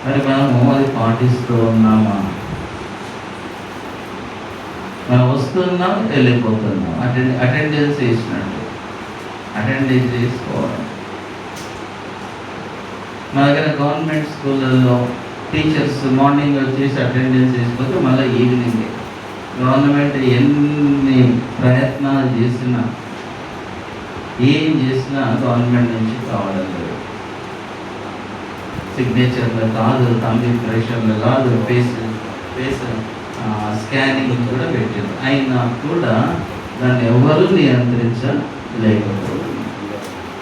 మరి మనము అది పాటిస్తూ ఉన్నామా? మనం వస్తున్నాం, వెళ్ళిపోతున్నాం, అటెండెన్స్ వేసినట్టు అటెండెన్స్ చేసుకోవడం. మన దగ్గర గవర్నమెంట్ స్కూళ్ళల్లో టీచర్స్ మార్నింగ్ వచ్చేసి అటెండెన్స్ వేసిపోతే మళ్ళీ ఈవినింగ్. గవర్నమెంట్ ఎన్ని ప్రయత్నాలు చేసినా, ఏం చేసినా గవర్నమెంట్ నుంచి కావడం లేదు. సిగ్నేచర్లు కాదు, కంప్యూటరైజేషన్లు కాదు, ఫేస్ స్కానింగ్ కూడా పెట్టారు. అయినా కూడా దాన్ని ఎవరు నియంత్రించలేకపోతున్నారు.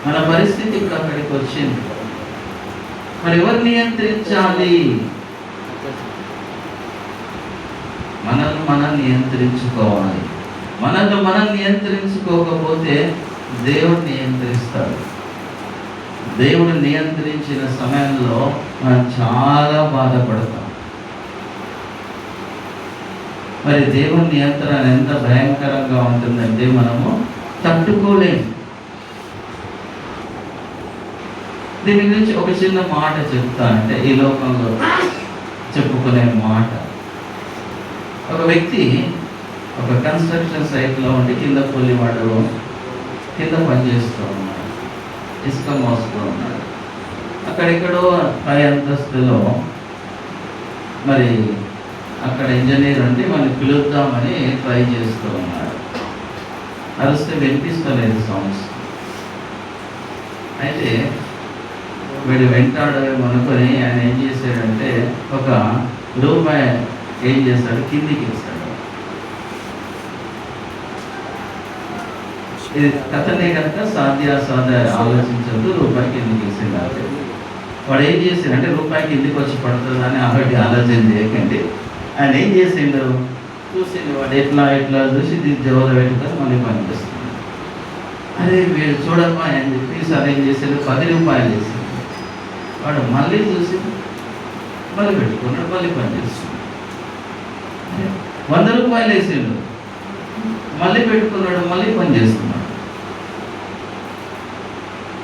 మన పరిస్థితి ఇంకా అక్కడికి వచ్చింది. మరి ఎవరు నియంత్రించాలి? మనల్ని మనం నియంత్రించుకోవాలి. మనల్ని మనం నియంత్రించుకోకపోతే దేవుడు నియంత్రిస్తాడు. దేవుడు నియంత్రించిన సమయంలో మనం చాలా బాధపడతాం. మరి దేవుని నియంత్రణ ఎంత భయంకరంగా ఉంటుందంటే మనము తట్టుకోలేము. దీని గురించి ఒక చిన్న మాట చెప్తా. అంటే ఈ లోకంలో చెప్పుకునే మాట. ఒక వ్యక్తి ఒక కన్స్ట్రక్షన్ సైట్లో ఉండి కింద కూలివాడు కింద పనిచేస్తూ ఉన్నాడు, ఇసుక మోస్తూ ఉన్నాడు. అక్కడెక్కడో పై అంతస్తులో మరి అక్కడ ఇంజనీర్ అంటే మనం పిలుద్దామని ట్రై చేస్తూ ఉన్నాడు. అరిస్తే వినిపిస్తలేదు సౌండ్స్. అయితే వీడు వెంటాడేమో అనుకొని ఆయన ఏం చేశాడంటే ఒక రూపాయి ఏం చేస్తాడు, కిందికి ఇస్తాడు. ఇది కథనే కనుక సాధ్యాసాధ్య ఆలోచించద్దు. రూపాయి కిందికి ఇస్తాడు. వాడు ఏం చేశాడంటే రూపాయి కిందికి వచ్చి పడుతుందని ఆల్రెడీ ఆలోచన చేయకండి. ఆయన ఏం చేసిండు, చూసిండు. వాడు ఎట్లా చూసి దీన్ని జవల పెట్టుకొని మళ్ళీ పనిచేస్తుంది. అదే వీడు చూడమ్మా అని చెప్పి సార్ ఏం చేశాడు, 10 రూపాయలు వేసాడు. వాడు మళ్ళీ చూసి మళ్ళీ పెట్టుకున్నాడు, మళ్ళీ పనిచేస్తుంది. 100 రూపాయలు వేసిండు, మళ్ళీ పెట్టుకున్నాడు, మళ్ళీ పని చేస్తున్నాడు.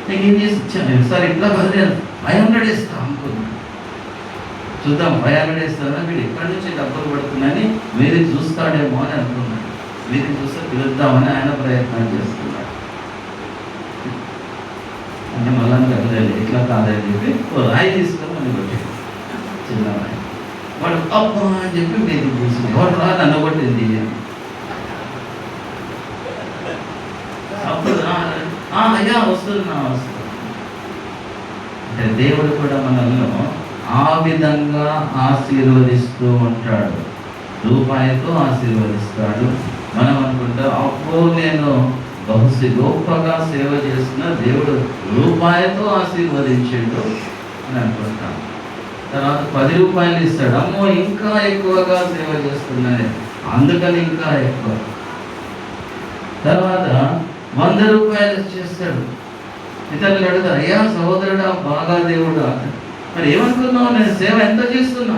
నేను ఏం చేసి ఇచ్చాను సార్, ఇట్లా 500 వేస్తా అనుకున్నాను. చూద్దాం 500 వేస్తానా, వీడు ఎక్కడి నుంచి డబ్బులు పడుతున్నాయని మీరు చూస్తాడేమో అని అనుకున్నాడు. మీరు చూస్తే పిలుద్దామని ఆయన ప్రయత్నం చేస్తున్నాడు. అంటే మళ్ళా కదలేదు, ఇట్లా కాదని చెప్పి రాయి తీసుకొని మళ్ళీ కొట్టాడు. చిన్న రాయి. వాడు అబ్బా అని చెప్పి మీరు చూసింది. వాడు రా నన్ను కొట్టింది. అప్పుడు అయ్యా వస్తున్నా. అంటే దేవుడు కూడా మనల్ని ఆ విధంగా ఆశీర్వదిస్తూ ఉంటాడు. రూపాయితో ఆశీర్వదిస్తాడు. మనం అనుకుంటాం అప్పుడు నేను గొప్పగా సేవ చేసిన దేవుడు రూపాయితో ఆశీర్వదించాడు అని అనుకుంటాం. తర్వాత 10 రూపాయలు ఇస్తాడు. అమ్మో ఇంకా ఎక్కువగా సేవ చేస్తున్నాయి అందుకని ఇంకా ఎక్కువ. తర్వాత 100 రూపాయలు చేస్తాడు. ఇతరులు అడుగుతారు, అయ్యా సహోదరుడా బాగా దేవుడా, మరి ఏమనుకున్నావు, నేను సేవ ఎంత చేస్తున్నా?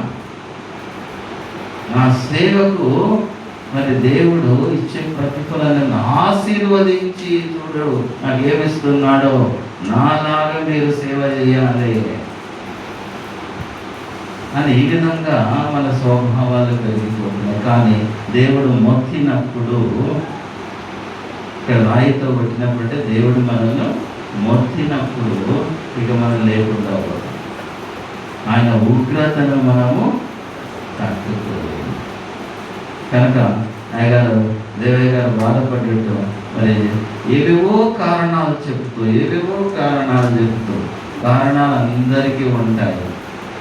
నా సేవకు మరి దేవుడు ఇచ్చే ప్రతిఫలాన్ని ఆశీర్వదించి చూడు నాకు ఏమిస్తున్నాడో, నాలాగా మీరు సేవ చేయాలి అని ఈ విధంగా మన స్వభావాలు పెరిగిపోతున్నాయి. కానీ దేవుడు మొత్తినప్పుడు, ఇక్కడ రాయితో కొట్టినప్పుడే దేవుడు మనల్ని మొత్తినప్పుడు ఇక మనం లేకుండా పోతాం. ఆయన ఉగ్రతను మనము తట్టుకోలేము. కనుక అయ్యగారు దేవయ్య గారు బాధపడేట్టు మరి ఏవేవో కారణాలు చెప్తూ కారణాలు అందరికీ ఉంటాయి,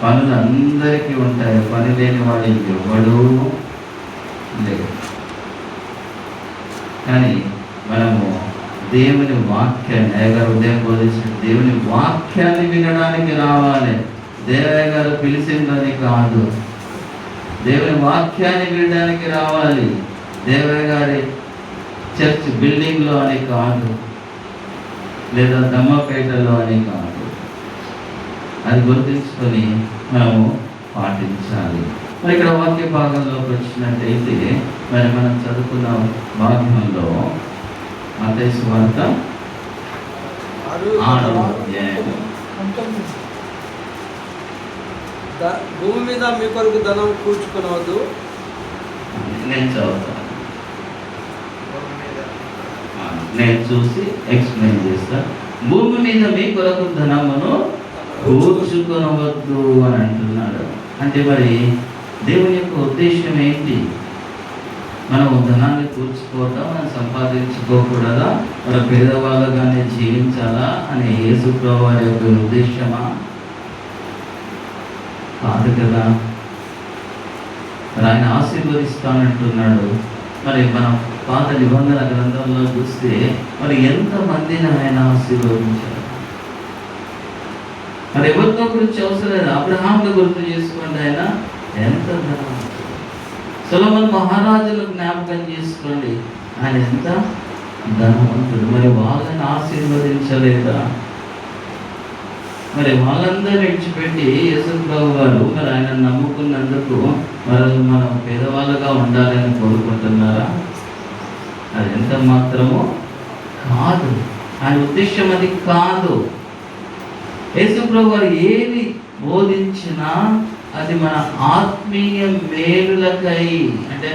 పనులు అందరికీ ఉంటాయి. పని లేని వాడు ఎవడు లేదు. కానీ మనము దేవుని వాక్యాన్ని, అయ్యగారు ఉదయం బోధించిన దేవుని వాక్యాన్ని వినడానికి రావాలి. దేవయ్య గారు పిలిచిందని కాదు, దేవుని వాక్యాన్ని వినడానికి రావాలి. దేవయ్య గారి చర్చ్ బిల్డింగ్లో అని కాదు, లేదా దమ్మపేటలో అని కాదు. అది గుర్తించుకొని మనము పాటించాలి. మరి ఇక్కడ వాక్య భాగంలోకి వచ్చినట్టయితే మరి మనం చదువుకున్న భాగంలో మత్తయి సువార్త 6వ అధ్యాయం భూమి మీద మీ కొరకు ధనం కూర్చుకొనవద్దు. నేను చదువుతాను, నేను చూసి ఎక్స్ప్లెయిన్ చేస్తాను. భూమి మీద మీ కొరకు ధనమును కూర్చుకొనవద్దు అని అంటున్నాడు. అంటే మరి దేవుని యొక్క ఉద్దేశం ఏంటి? మనం ధనాన్ని కూర్చుకోవటం, మనం సంపాదించుకోకూడదా, మన పేదవాళ్ళగానే జీవించాలా అనే యేసు ప్రభువు వారి యొక్క ఉద్దేశమా? కాదు కదా. మరి ఆయన ఆశీర్వదిస్తానంటున్నాడు. మరి మనం పాత నిబంధన గ్రంథంలో చూస్తే మరి ఎంతమందిని ఆయన ఆశీర్వదించారు. మరి ఎవరితో గురించి అవసరం లేదు. అబ్రహాంను గుర్తు చేసుకోండి, ఆయన ఎంత ధనం. సొలొమోను మహారాజును జ్ఞాపకం చేసుకోండి, ఆయన ఎంత ధనవంతుడు. మరి వాళ్ళని ఆశీర్వదించలేదా? మరి వాళ్ళందరూ విడిచిపెట్టి యేసు ప్రభు వారు మరి ఆయన నమ్ముకున్నందుకు మనం పేదవాళ్ళుగా ఉండాలని కోరుకుంటున్నారా? అది ఎంత మాత్రమో కాదు. ఆయన ఉద్దేశం అది కాదు. యేసు ప్రభు వారు ఏది బోధించినా అది మన ఆత్మీయ మేలులకై, అంటే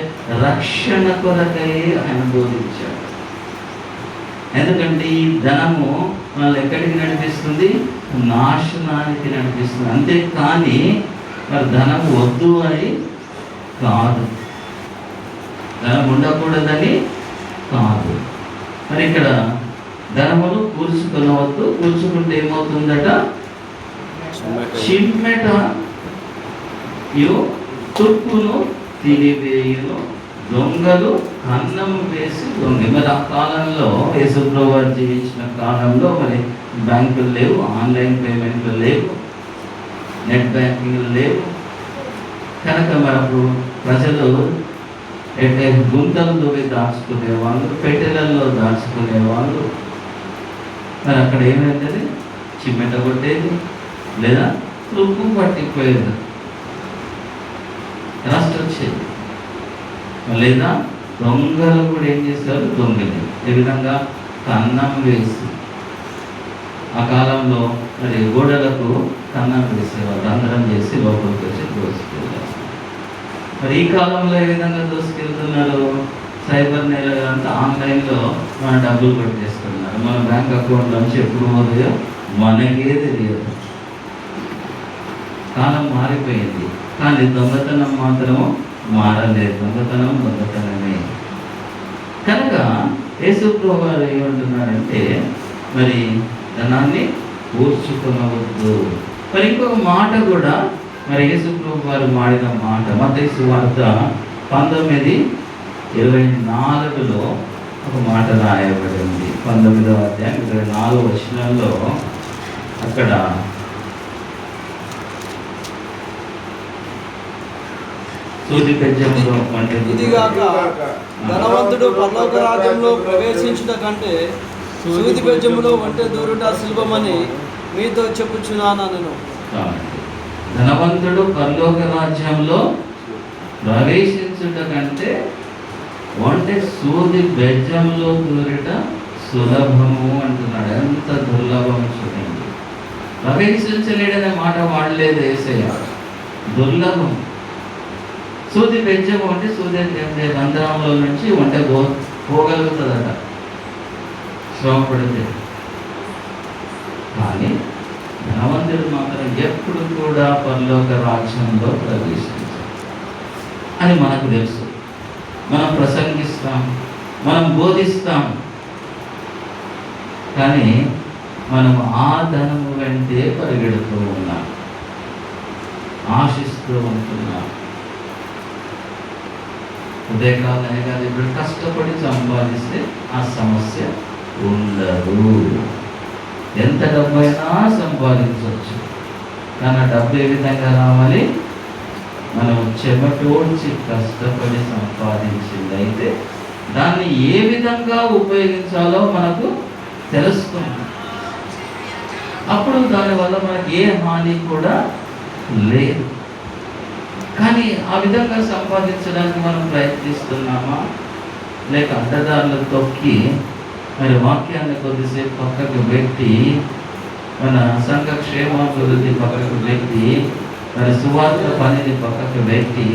రక్షణ కొరకై ఆయన బోధించాడు. ఎందుకంటే ఈ ధనము మనల్ని ఎక్కడికి నడిపిస్తుంది? నాశనానికి నడిపిస్తుంది. అంతేకాని మరి ధనం వద్దు అని కాదు, ధనం ఉండకూడదని కాదు. మరి ఇక్కడ ధనమును కూర్చుకొనవద్దు. కూర్చుకుంటే ఏమవుతుందట? చిమ్మెట తుప్పును తినివేయును, దొంగలు అన్నము వేసి దొంగ. మరి ఆ కాలంలో యేసు ప్రభువు వారు జీవించిన కాలంలో మరి బ్యాంకులు లేవు, ఆన్లైన్ పేమెంట్లు లేవు, నెట్ బ్యాంకింగ్లు లేవు కనుక మనకు ప్రజలు గుంతలు దూవి దాచుకునేవాళ్ళు, పెట్టెలలో దాచుకునేవాళ్ళు. మరి అక్కడ ఏమైంది? చిమ్మెట కొట్టేది లేదా తుప్పు పట్టిపోయేది, రస్ట్ వచ్చేది. లేదా దొంగలు కూడా ఏం చేస్తారు? దొంగలు ఏ విధంగా కన్నం వేసి, ఆ కాలంలో మరి గోడలకు కన్నం వేసేవారు, రంధ్రం చేసి లోపలికి వచ్చి దోసుకెళ్ళారు. మరి ఈ కాలంలో ఏ విధంగా దోసుకెళ్తున్నారు? సైబర్ నేల అంతా ఆన్లైన్లో మన డబ్బులు కొట్టేస్తున్నారు. మన బ్యాంక్ అకౌంట్ నుంచి ఎప్పుడు పోతాయో మనకే తెలియదు. కాలం మారిపోయింది, కానీ దొంగతనం మాత్రము మారలేదు. దొంగతనమే. కనుక యేసు ప్రభువు వారు ఏమంటున్నారంటే మరి ధనాన్ని కూర్చుకొనవద్దు. మరి ఇంకొక మాట కూడా మరి యేసు ప్రభువు వారు మాడిన మాట మత్తయి సువార్త 19:24లో ఒక మాట రాయబడింది. 19వ అధ్యాయం 24వ వచనంలో అక్కడ ఇదిగాక ధనవంతుడు పరలోక రాజ్యంలో ప్రవేశించుట కంటే సూది బెజ్జములో ఒంటె దూరుట సులభమని మీతో చెప్పుచున్నాను. నేను ధనవంతుడు పరలోక రాజ్యంలో ప్రవేశించుట కంటే ఒంటె సూది బెజ్జంలో దూరుట సులభము అంటున్నాడు. ఎంత దుర్లభం చూడండి. ప్రవేశించలేడనే మాట వాడలేదు యేసయ్య, దుర్లభం. సూది బెజ్జము అంటే సూది రంధ్రంలో నుంచి ఒంటె పోగలుగుతుందట శ్రమ పడితే. కానీ ధనవంతుడు మాత్రం ఎప్పుడు కూడా పరలోక రాజ్యంలో ప్రవేశించాలి అని మనకు తెలుసు. మనం ప్రసంగిస్తాం, మనం బోధిస్తాం, కానీ మనం ఆ ధనము వెంటే పరిగెడుతూ ఉన్నాం, ఆశిస్తూ ఉంటున్నాం. ఉదయకాలనే కాదు, ఇప్పుడు కష్టపడి సంపాదిస్తే ఆ సమస్య ఉండదు. ఎంత డబ్బు అయినా సంపాదించవచ్చు, కానీ ఆ డబ్బు ఏ విధంగా రావాలి? మనం చెమటోడ్చి కష్టపడి సంపాదించింది అయితే దాన్ని ఏ విధంగా ఉపయోగించాలో మనకు తెలుస్తుంది. అప్పుడు దానివల్ల మనకి ఏ హాని కూడా లేదు. కానీ ఆ విధంగా సంపాదించడానికి మనం ప్రయత్నిస్తున్నామా, లేక అడ్డదారులు తొక్కి మరి వాక్యాన్ని కొద్దిసేపు పక్కకు పెట్టి, మన సంఘ క్షేమాభివృద్ధి పక్కకు పెట్టి మరి సువార్త పనిని పక్కకు పెట్టి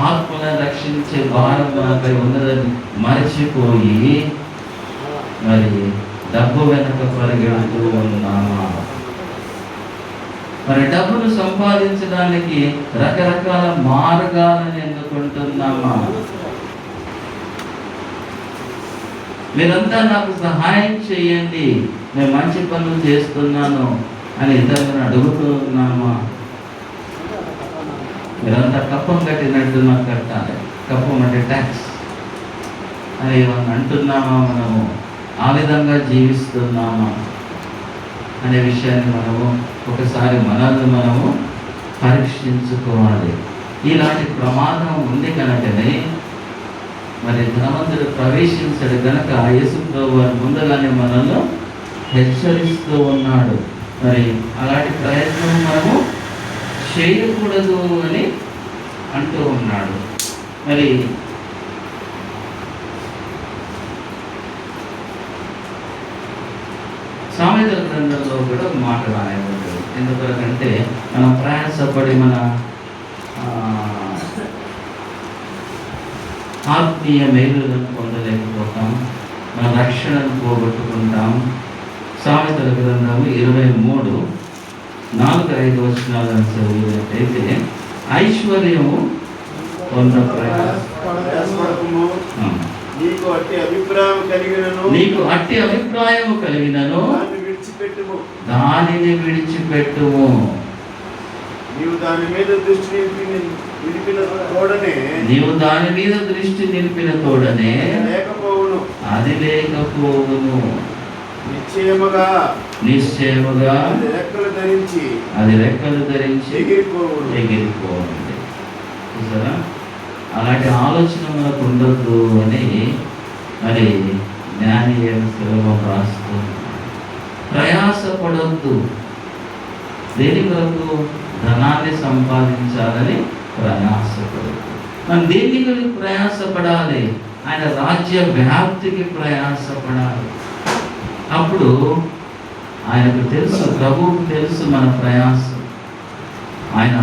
ఆత్మలను రక్షించే భారం మనపై ఉన్నదని మరచిపోయి మరి డబ్బు వెనక పరిగెడుతూ ఉన్నామా? మరి డబ్బును సంపాదించడానికి రకరకాల మార్గాలను ఎన్నుకుంటున్నామా? మీరంతా నాకు సహాయం చేయండి, నేను మంచి పనులు చేస్తున్నాను అని ఇతరులను అడుగుతూ ఉన్నామా? మీరంతా కప్పం కట్టినట్టు నాకు కట్టాలి, కప్పం అంటే ట్యాక్స్ అని ఏమన్నా అంటున్నామా? మనము ఆ విధంగా జీవిస్తున్నామా అనే విషయాన్ని మనము ఒకసారి మనల్ని మనము పరీక్షించుకోవాలి. ఇలాంటి ప్రమాదం ఉంది కనుకనే మరి ధనవంతుడు ప్రవేశించడు కనుక యేసుప్రభువు వారు ముందుగానే మనల్ని హెచ్చరిస్తూ ఉన్నాడు. మరి అలాంటి ప్రయత్నం మనము చేయకూడదు అని అంటూ ఉన్నాడు. మరి సామెతల గ్రంథంలో కూడా ఒక మాట రాయబడ్డది. ఎందుకంటే మనం ప్రయాసపడి మన ఆత్మీయ మేలులను పొందలేకపోతాం, మన రక్షణను పోగొట్టుకుంటాం. సామెతల గ్రంథము 23:4-5 వచనాలను చదివినట్టయితే ఐశ్వర్యము పొంద నీకు అట్టి అభిప్రాయము కలిగినను దానిని విడిచిపెట్టుము. నీవు దాని మీద దృష్టి నిలిపిన తోడనే అది లేకపోవును. నిశ్చయముగా అది రెక్కలు ధరించి ఎగిరిపోవాలి. చూసారా? అలాంటి ఆలోచన మనకు ఉండొద్దు అని మరి జ్ఞాని సులభం రాస్తూ ప్రయాసపడొద్దు. దేని కొరకు? ధనాన్ని సంపాదించాలని ప్రయాసపడద్దు. మనం దేని గురించి ప్రయాసపడాలి? ఆయన రాజ్య వ్యాప్తికి ప్రయాసపడాలి. అప్పుడు ఆయనకు తెలుసు, ప్రభువుకు తెలుసు మన ప్రయాసం. ఆయన